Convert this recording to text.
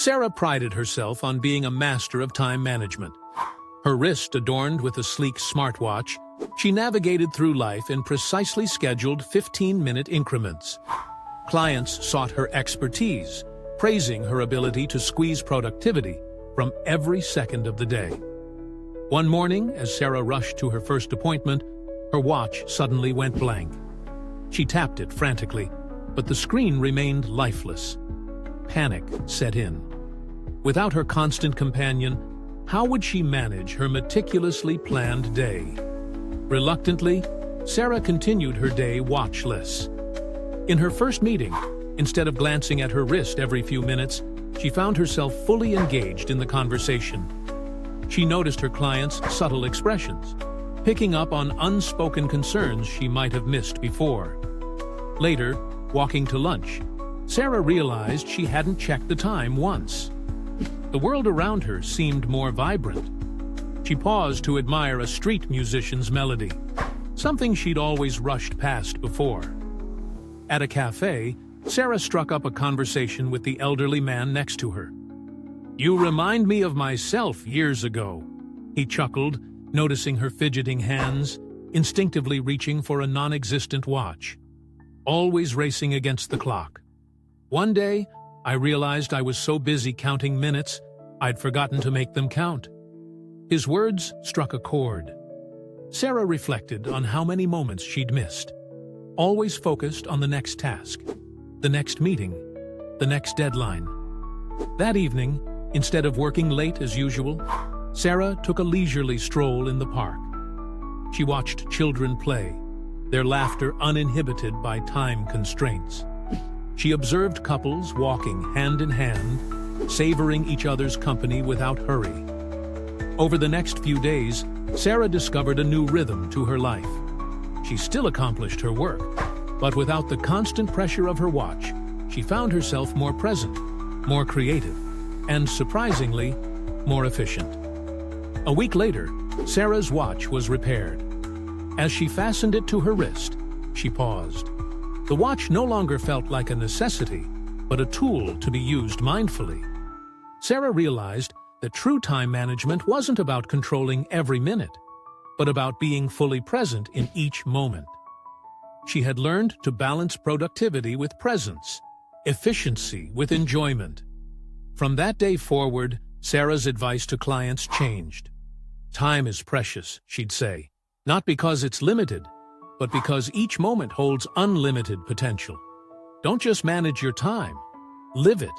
Sarah prided herself on being a master of time management. Her wrist adorned with a sleek smartwatch, she navigated through life in precisely scheduled 15-minute increments. Clients sought her expertise, praising her ability to squeeze productivity from every second of the day. One morning, as Sarah rushed to her first appointment, her watch suddenly went blank. She tapped it frantically, but the screen remained lifeless. Panic set in. Without her constant companion, how would she manage her meticulously planned day? Reluctantly, Sarah continued her day watchless. In her first meeting, instead of glancing at her wrist every few minutes, she found herself fully engaged in the conversation. She noticed her clients' subtle expressions, picking up on unspoken concerns she might have missed before. Later, walking to lunch, Sarah realized she hadn't checked the time once. The world around her seemed more vibrant. She paused to admire a street musician's melody, something she'd always rushed past before. At a cafe, Sarah struck up a conversation with the elderly man next to her. "You remind me of myself years ago," he chuckled, noticing her fidgeting hands, instinctively reaching for a non-existent watch. Always racing against the clock. One day, I realized I was so busy counting minutes, I'd forgotten to make them count. His words struck a chord. Sarah reflected on how many moments she'd missed, always focused on the next task, the next meeting, the next deadline. That evening, instead of working late as usual, Sarah took a leisurely stroll in the park. She watched children play, their laughter uninhibited by time constraints. She observed couples walking hand in hand, savoring each other's company without hurry. Over the next few days, Sarah discovered a new rhythm to her life. She still accomplished her work, but without the constant pressure of her watch, she found herself more present, more creative, and surprisingly, more efficient. A week later, Sarah's watch was repaired. As she fastened it to her wrist, she paused. The watch no longer felt like a necessity, but a tool to be used mindfully. Sarah realized that true time management wasn't about controlling every minute, but about being fully present in each moment. She had learned to balance productivity with presence, efficiency with enjoyment. From that day forward, Sarah's advice to clients changed. Time is precious, she'd say, not because it's limited, but because each moment holds unlimited potential. Don't just manage your time, live it.